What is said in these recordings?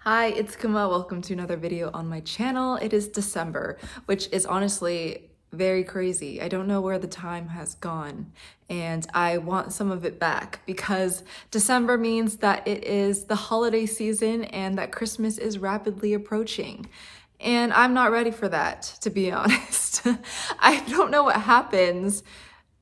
Hi, it's Kama. Welcome to another video on my channel. It is December, which is honestly very crazy. I don't know where the time has gone, and I want some of it back because December means that it is the holiday season and that Christmas is rapidly approaching. And I'm not ready for that, to be honest. I don't know what happens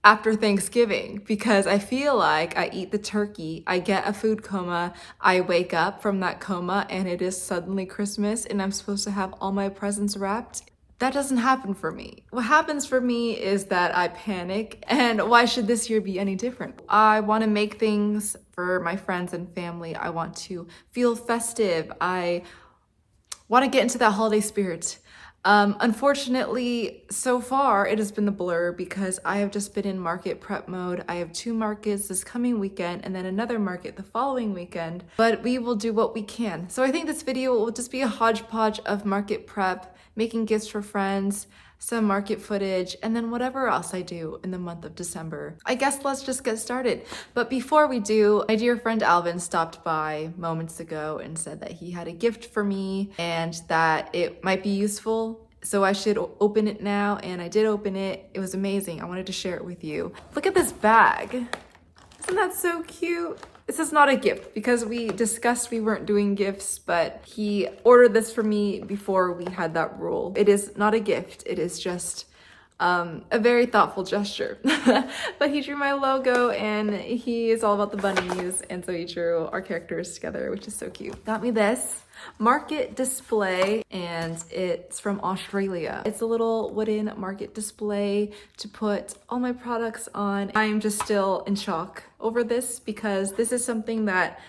after Thanksgiving because I feel like I eat the turkey, I get a food coma, I wake up from that coma and it is suddenly Christmas and I'm supposed to have all my presents wrapped. That doesn't happen for me. What happens for me is that I panic, and why should this year be any different? I want to make things for my friends and family. I want to feel festive. I want to get into that holiday spirit. Unfortunately, so far it has been a blur because I have just been in market prep mode. I have 2 markets this coming weekend and then another market the following weekend, but we will do what we can. So I think this video will just be a hodgepodge of market prep, making gifts for friends, some market footage, and then whatever else I do in the month of December. I guess let's just get started. But before we do, my dear friend Alvin stopped by moments ago and said that he had a gift for me and that it might be useful. So I should open it now, and I did open it. It was amazing. I wanted to share it with you. Look at this bag. Isn't that so cute? This is not a gift because we discussed we weren't doing gifts, but he ordered this for me before we had that rule. It is not a gift. It is just a very thoughtful gesture. But he drew my logo and he is all about the bunnies, and so he drew our characters together, which is so cute. Got me this market display, and it's from Australia. It's a little wooden market display to put all my products on. I am just still in shock over this because this is something that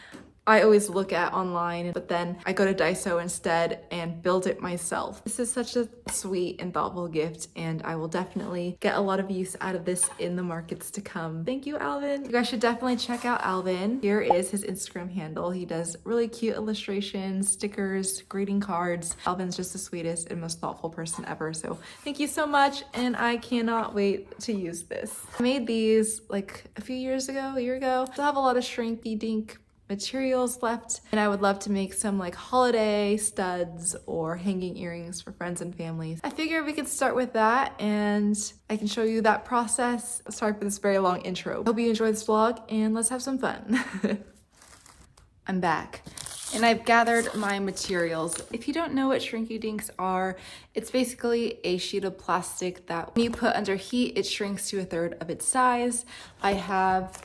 I always look at online, but then I go to Daiso instead and build it myself. This is such a sweet and thoughtful gift, and I will definitely get a lot of use out of this in the markets to come. Thank you, Alvin. You guys should definitely check out Alvin. Here is his Instagram handle. He does really cute illustrations, stickers, greeting cards. Alvin's just the sweetest and most thoughtful person ever, so thank you so much, and I cannot wait to use this. I made these like a year ago. Still have a lot of shrinky dink materials left, and I would love to make some like holiday studs or hanging earrings for friends and families. I figured we could start with that and I can show you that process. Sorry for this very long intro. Hope you enjoyed this vlog and let's have some fun. I'm back and I've gathered my materials. If you don't know what shrinky dinks are, it's basically a sheet of plastic that when you put under heat, it shrinks to 1/3 of its size. I have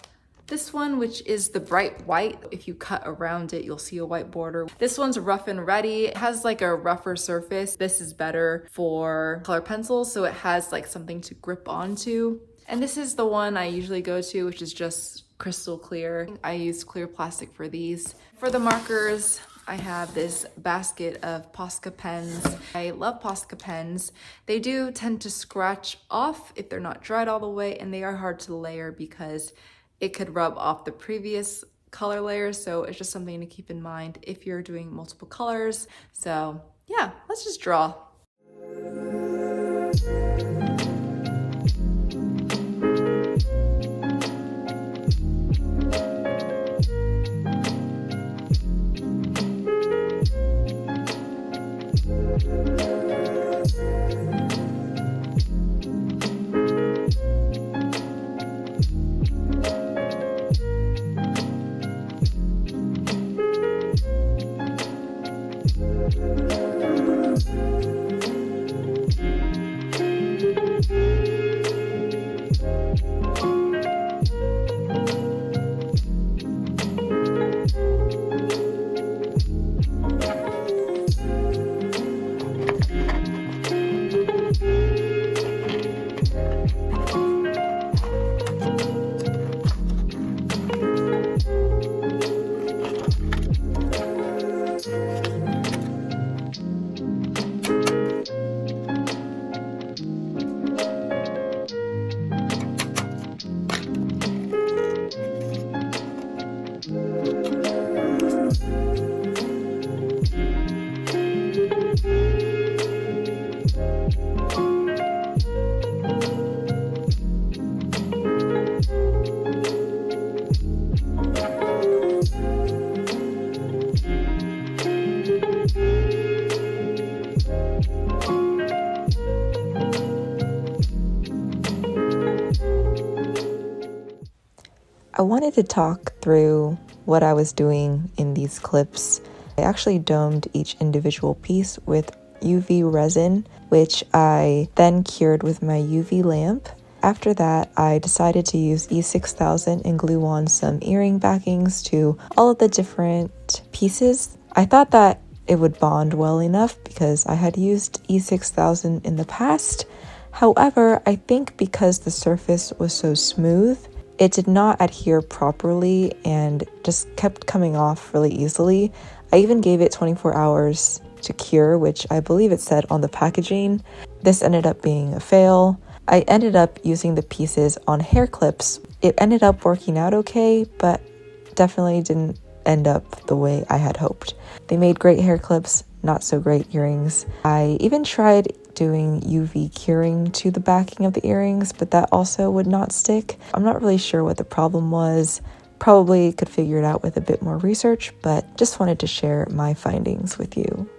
this one, which is the bright white. If you cut around it, you'll see a white border. This one's rough and ready. It has like a rougher surface. This is better for color pencils, so it has like something to grip onto. And this is the one I usually go to, which is just crystal clear. I use clear plastic for these. For the markers, I have this basket of Posca pens. I love Posca pens. They do tend to scratch off if they're not dried all the way, and they are hard to layer because it could rub off the previous color layers, so it's just something to keep in mind if you're doing multiple colors. So yeah, let's just draw. I wanted to talk through what I was doing in these clips. I actually domed each individual piece with UV resin, which I then cured with my UV lamp. After that, I decided to use E6000 and glue on some earring backings to all of the different pieces. I thought that it would bond well enough because I had used E6000 in the past. However, I think because the surface was so smooth, it did not adhere properly and just kept coming off really easily. I even gave it 24 hours to cure, which I believe it said on the packaging. This ended up being a fail. I ended up using the pieces on hair clips. It ended up working out okay, but definitely didn't end up the way I had hoped. They made great hair clips, not so great earrings. I even tried doing UV curing to the backing of the earrings, but that also would not stick. I'm not really sure what the problem was. Probably could figure it out with a bit more research, but just wanted to share my findings with you.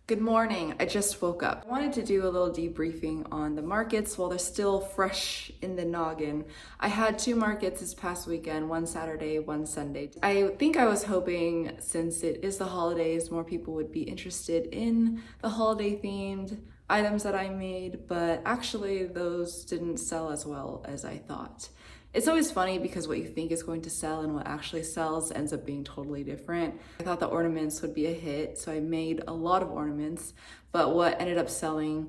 Good morning, I just woke up. I wanted to do a little debriefing on the markets while they're still fresh in the noggin. I had 2 markets this past weekend, one Saturday, one Sunday. I think I was hoping, since it is the holidays, more people would be interested in the holiday themed items that I made, but actually those didn't sell as well as I thought. It's always funny because what you think is going to sell and what actually sells ends up being totally different. I thought the ornaments would be a hit, so I made a lot of ornaments, but what ended up selling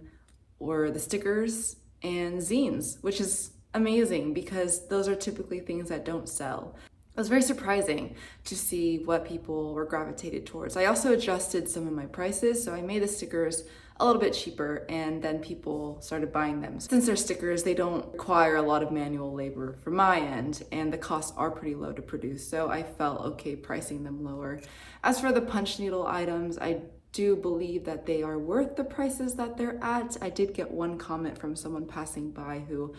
were the stickers and zines, which is amazing because those are typically things that don't sell. It was very surprising to see what people were gravitated towards. I also adjusted some of my prices, so I made the stickers a little bit cheaper and then people started buying them. Since they're stickers, they don't require a lot of manual labor from my end and the costs are pretty low to produce, so I felt okay pricing them lower. As for the punch needle items, I do believe that they are worth the prices that they're at. I did get one comment from someone passing by who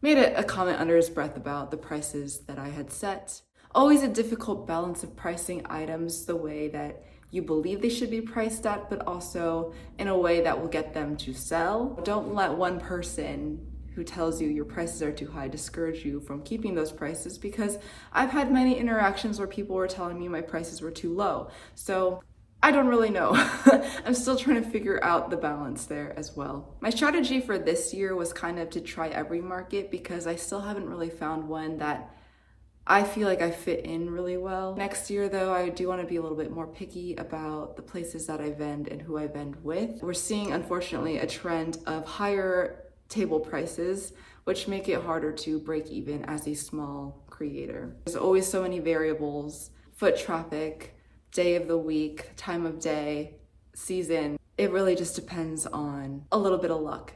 made a comment under his breath about the prices that I had set. Always a difficult balance of pricing items the way that you believe they should be priced at, but also in a way that will get them to sell. Don't let one person who tells you your prices are too high discourage you from keeping those prices, because I've had many interactions where people were telling me my prices were too low. So I don't really know. I'm still trying to figure out the balance there as well. My strategy for this year was kind of to try every market because I still haven't really found one that I feel like I fit in really well. Next year though, I do want to be a little bit more picky about the places that I vend and who I vend with. We're seeing, unfortunately, a trend of higher table prices, which make it harder to break even as a small creator. There's always so many variables: foot traffic, day of the week, time of day, season. It really just depends on a little bit of luck.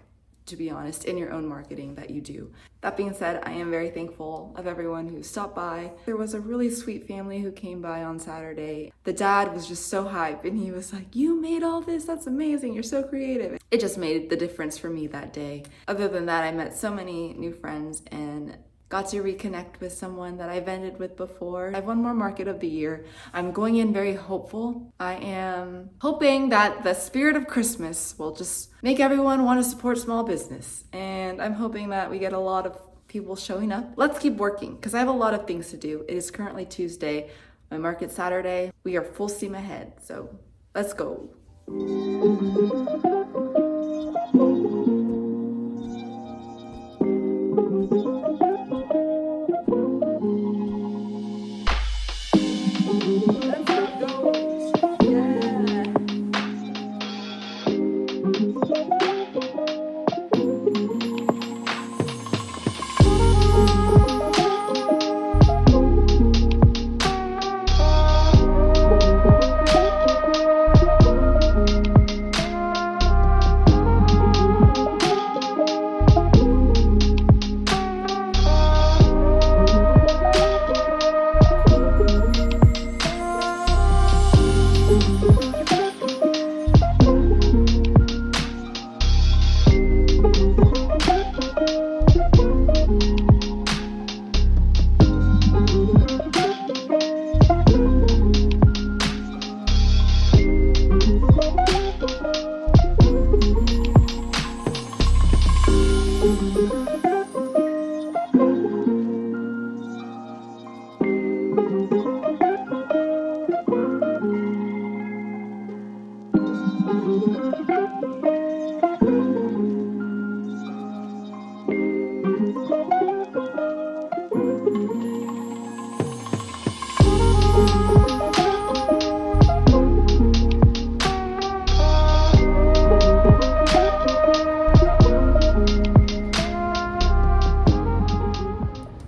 to be honest, in your own marketing that you do. That being said, I am very thankful of everyone who stopped by. There was a really sweet family who came by on Saturday. The dad was just so hyped and he was like, "You made all this, that's amazing, you're so creative." It just made the difference for me that day. Other than that, I met so many new friends and got to reconnect with someone that I vended with before. I have one more market of the year. I'm going in very hopeful. I am hoping that the spirit of Christmas will just make everyone want to support small business. And I'm hoping that we get a lot of people showing up. Let's keep working because I have a lot of things to do. It is currently Tuesday. My market's Saturday. We are full steam ahead. So let's go.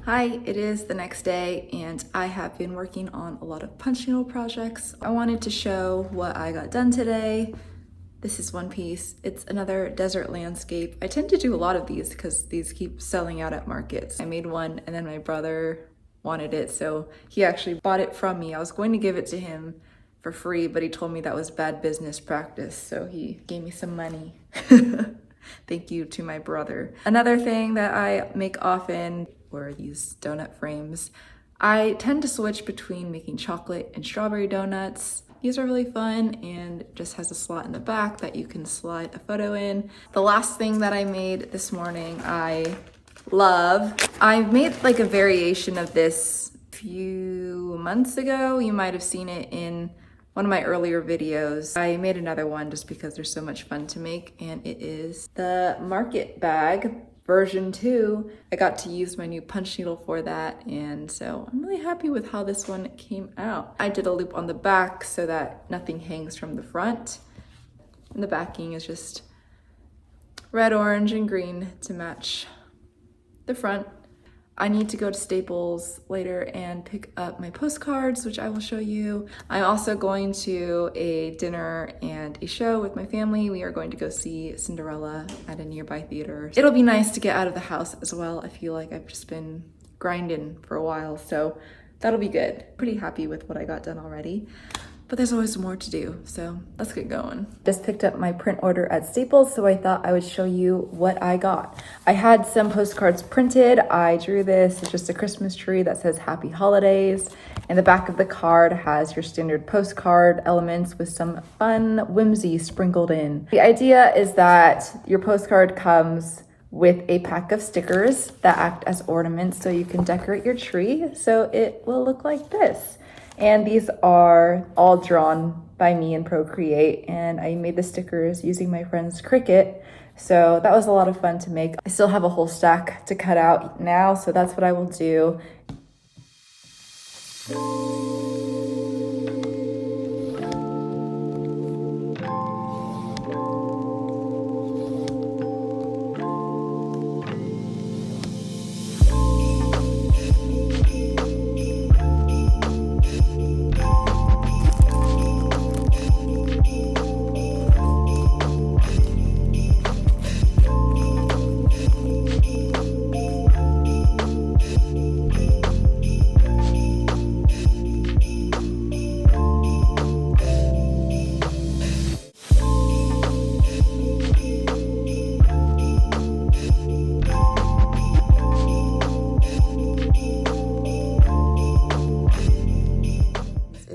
Hi, it is the next day and I have been working on a lot of punch needle projects. I wanted to show what I got done today. This is one piece. It's another desert landscape. I tend to do a lot of these because these keep selling out at markets. I made one and then my brother wanted it, so he actually bought it from me. I was going to give it to him for free, but he told me that was bad business practice, so he gave me some money. Thank you to my brother. Another thing that I make often were these donut frames. I tend to switch between making chocolate and strawberry donuts. These are really fun and just has a slot in the back that you can slide a photo in. The last thing that I made this morning, I love. I made like a variation of this a few months ago. You might have seen it in one of my earlier videos. I made another one just because they're so much fun to make, and it is the market bag version 2. I got to use my new punch needle for that, and so I'm really happy with how this one came out. I did a loop on the back so that nothing hangs from the front, and the backing is just red, orange, and green to match the front. I need to go to Staples later and pick up my postcards, which I will show you. I'm also going to a dinner and a show with my family. We are going to go see Cinderella at a nearby theater. It'll be nice to get out of the house as well. I feel like I've just been grinding for a while, so that'll be good. Pretty happy with what I got done already. But there's always more to do, so let's get going. Just picked up my print order at Staples, so I thought I would show you what I got. I had some postcards printed. I drew this. It's just a Christmas tree that says Happy Holidays. And the back of the card has your standard postcard elements with some fun whimsy sprinkled in. The idea is that your postcard comes with a pack of stickers that act as ornaments so you can decorate your tree so it will look like this. And these are all drawn by me in Procreate, and I made the stickers using my friend's Cricut. So that was a lot of fun to make. I still have a whole stack to cut out now, so that's what I will do.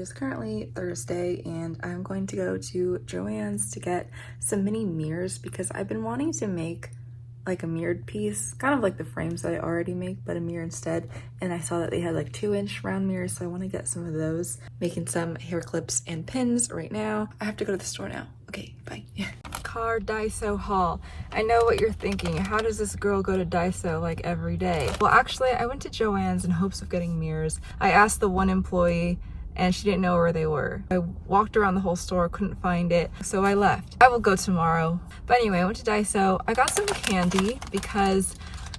is currently Thursday and I'm going to go to Joann's to get some mini mirrors because I've been wanting to make like a mirrored piece, kind of like the frames that I already make, but a mirror instead. And I saw that they had like 2-inch round mirrors, so I want to get some of those. Making some hair clips and pins right now. I have to go to the store now. Okay, bye. Car Daiso haul. I know what you're thinking. How does this girl go to Daiso like every day? Well, actually, I went to Joann's in hopes of getting mirrors. I asked the one employee and she didn't know where they were. I walked around the whole store, couldn't find it, so I left. I will go tomorrow. But anyway, I went to Daiso. I got some candy because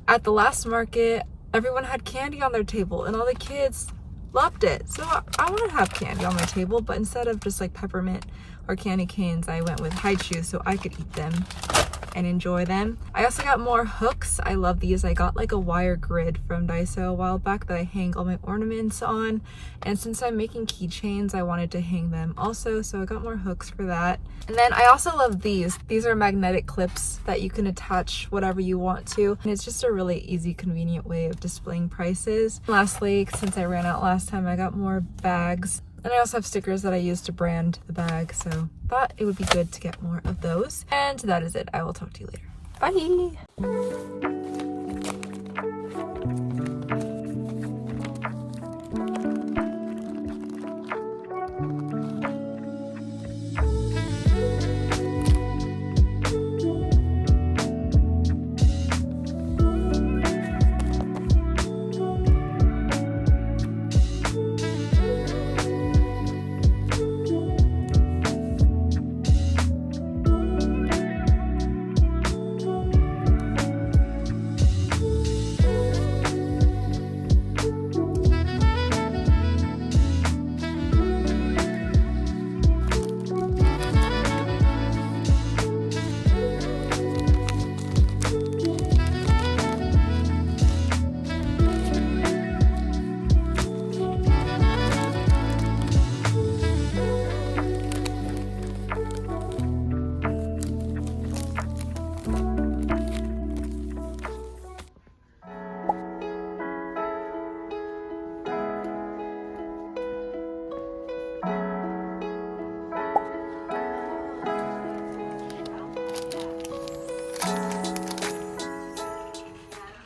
at the last market, everyone had candy on their table and all the kids loved it. So I want to have candy on my table, but instead of just like peppermint or candy canes, I went with Heyyyy so I could eat them and enjoy them. I also got more hooks. I love these. I got like a wire grid from Daiso a while back that I hang all my ornaments on. And since I'm making keychains, I wanted to hang them also, so I got more hooks for that. And then I also love these. These are magnetic clips that you can attach whatever you want to. And it's just a really easy, convenient way of displaying prices. Lastly, since I ran out last time, I got more bags. And I also have stickers that I use to brand the bag, so thought it would be good to get more of those. And that is it. I will talk to you later. Bye!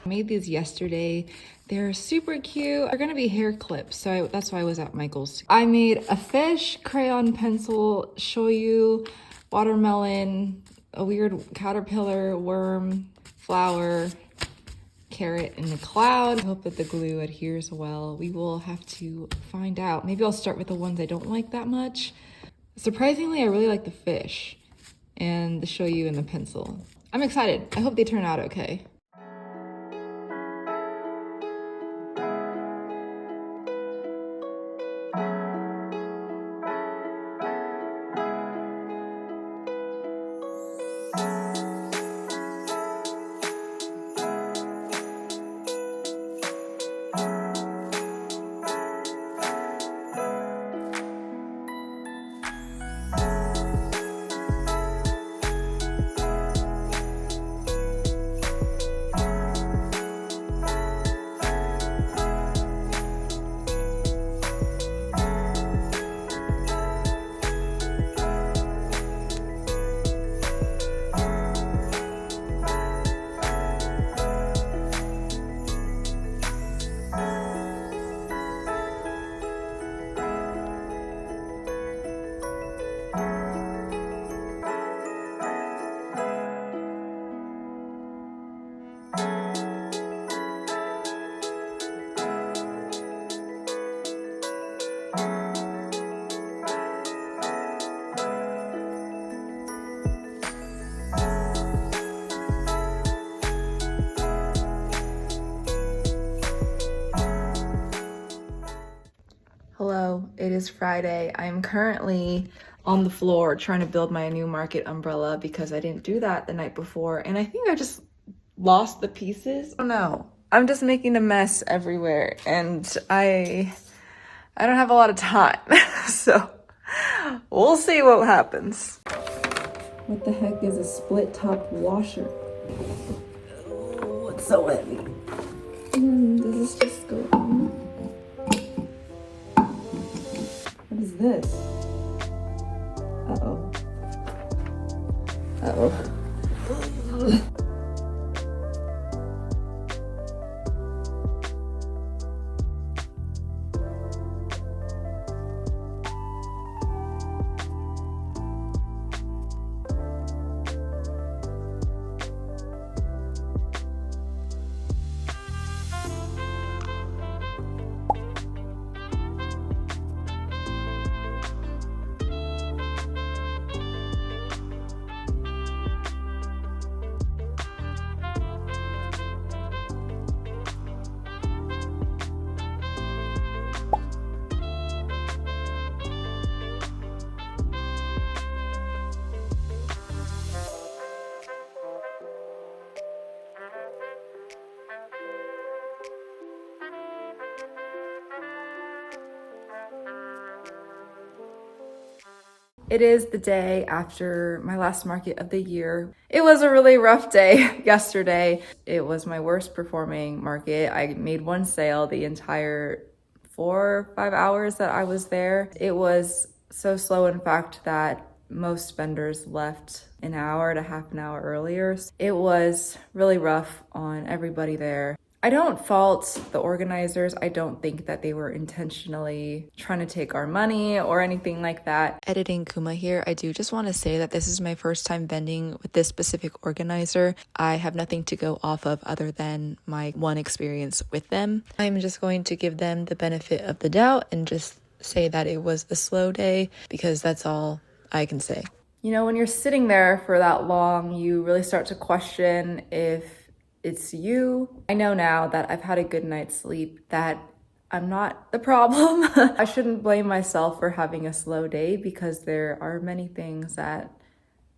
I made these yesterday. They're super cute. They're gonna be hair clips, so that's why I was at Michael's. I made a fish, crayon, pencil, shoyu, watermelon, a weird caterpillar, worm, flower, carrot, and a cloud. I hope that the glue adheres well. We will have to find out. Maybe I'll start with the ones I don't like that much. Surprisingly, I really like the fish and the shoyu and the pencil. I'm excited. I hope they turn out okay. Hello, it is Friday. I am currently on the floor trying to build my new market umbrella because I didn't do that the night before, and I think I just lost the pieces. I don't know. I'm just making a mess everywhere, and I don't have a lot of time, so we'll see what happens. What the heck is a split top washer? Oh, it's so heavy. Does this just go on? What is this? Uh-oh. Uh-oh. It is the day after my last market of the year. It was a really rough day yesterday. It was my worst performing market. I made one sale the entire 4 or 5 hours that I was there. It was so slow, in fact, that most vendors left an hour to half an hour earlier. It was really rough on everybody there. I don't fault the organizers. I don't think that they were intentionally trying to take our money or anything like that. Editing Kuma here, I do just want to say that this is my first time vending with this specific organizer. I have nothing to go off of other than my one experience with them. I'm just going to give them the benefit of the doubt and just say that it was a slow day, because that's all I can say. You know, when you're sitting there for that long, you really start to question if it's you. I know now that I've had a good night's sleep that I'm not the problem. I shouldn't blame myself for having a slow day, because there are many things that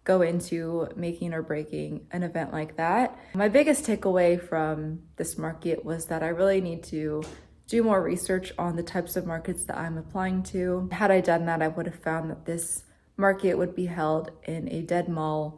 go into making or breaking an event like that. My biggest takeaway from this market was that I really need to do more research on the types of markets that I'm applying to. Had I done that, I would have found that this market would be held in a dead mall,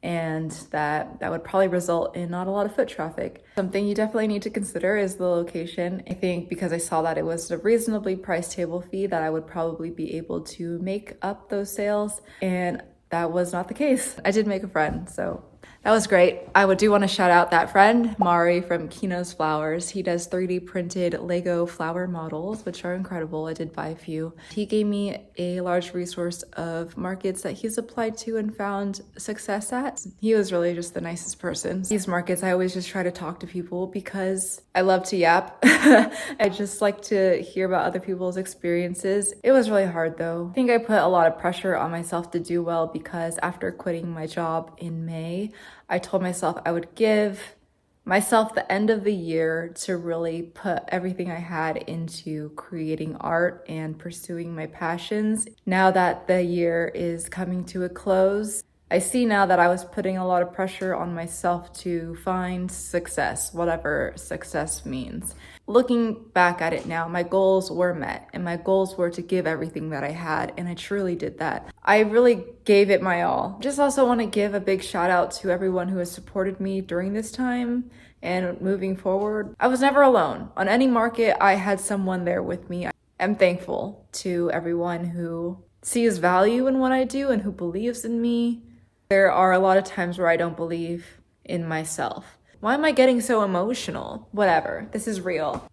and that would probably result in not a lot of foot traffic. Something you definitely need to consider is the location. I think because I saw that it was a reasonably priced table fee, that I would probably be able to make up those sales, and that was not the case. I did make a friend, so that was great. I do want to shout out that friend, Mari from Kino's Flowers. He does 3D printed Lego flower models, which are incredible. I did buy a few. He gave me a large resource of markets that he's applied to and found success at. He was really just the nicest person. These markets, I always just try to talk to people because I love to yap. I just like to hear about other people's experiences. It was really hard though. I think I put a lot of pressure on myself to do well, because after quitting my job in May, I told myself I would give myself the end of the year to really put everything I had into creating art and pursuing my passions. Now that the year is coming to a close, I see now that I was putting a lot of pressure on myself to find success, whatever success means. Looking back at it now, my goals were met, and my goals were to give everything that I had, and I truly did that. I really gave it my all. Just also want to give a big shout out to everyone who has supported me during this time and moving forward. I was never alone. On any market, I had someone there with me. I'm thankful to everyone who sees value in what I do and who believes in me. There are a lot of times where I don't believe in myself. Why am I getting so emotional? Whatever, this is real.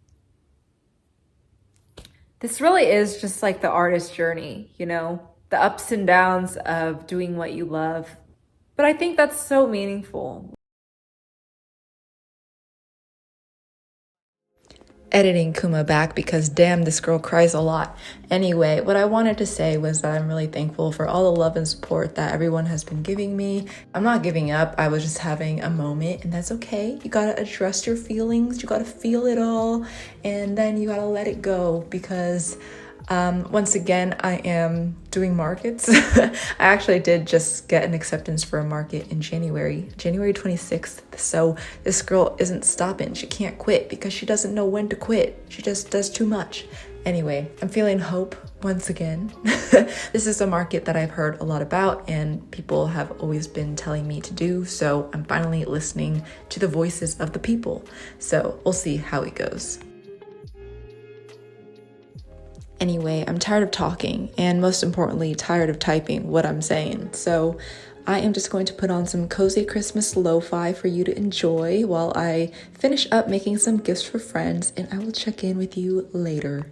This really is just like the artist journey, you know? The ups and downs of doing what you love. But I think that's so meaningful. Editing Kuma back because damn, this girl cries a lot. Anyway, what I wanted to say was that I'm really thankful for all the love and support that everyone has been giving me. I'm not giving up. I was just having a moment, and that's okay. You gotta address your feelings. You gotta feel it all, and then you gotta let it go, because once again, I am doing markets. I actually did just get an acceptance for a market in January 26th. So this girl isn't stopping. She can't quit because she doesn't know when to quit. She just does too much. Anyway, I'm feeling hope once again. This is a market that I've heard a lot about and people have always been telling me to do. So I'm finally listening to the voices of the people. So we'll see how it goes. Anyway, I'm tired of talking, and most importantly, tired of typing what I'm saying. So I am just going to put on some cozy Christmas lo-fi for you to enjoy while I finish up making some gifts for friends, and I will check in with you later.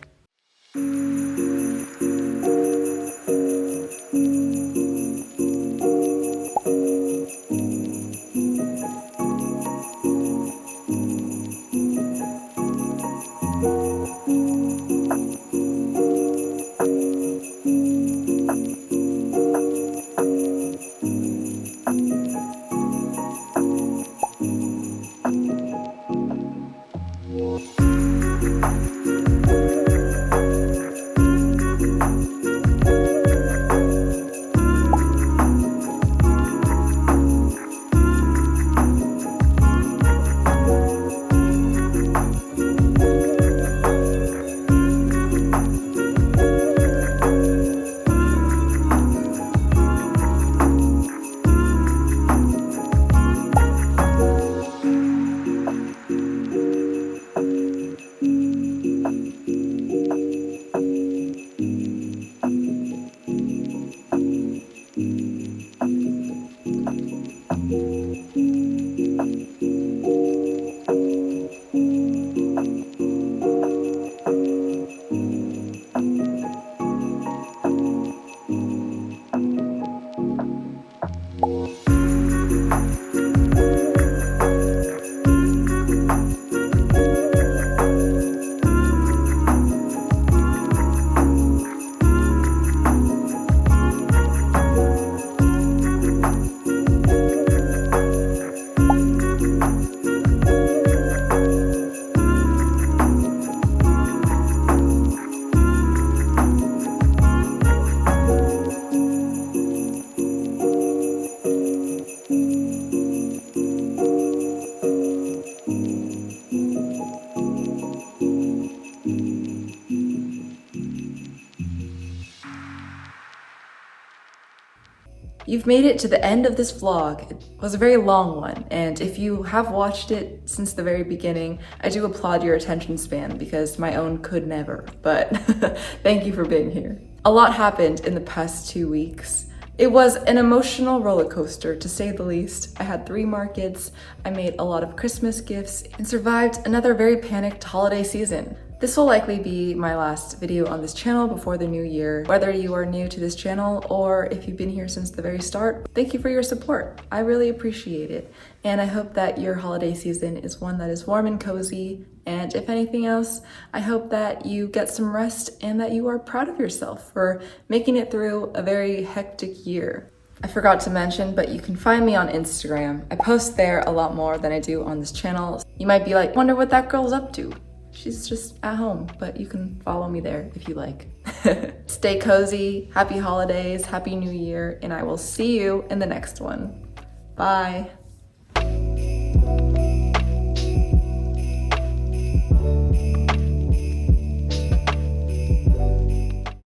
You've made it to the end of this vlog. It was a very long one, and if you have watched it since the very beginning, I do applaud your attention span because my own could never, but thank you for being here. A lot happened in the past 2 weeks. It was an emotional roller coaster, to say the least. I had 3 markets, I made a lot of Christmas gifts, and survived another very panicked holiday season. This will likely be my last video on this channel before the new year. Whether you are new to this channel or if you've been here since the very start, thank you for your support. I really appreciate it. And I hope that your holiday season is one that is warm and cozy. And if anything else, I hope that you get some rest and that you are proud of yourself for making it through a very hectic year. I forgot to mention, but you can find me on Instagram. I post there a lot more than I do on this channel. You might be like, wonder what that girl's up to. She's just at home, but you can follow me there if you like. Stay cozy, happy holidays, happy new year, and I will see you in the next one. Bye.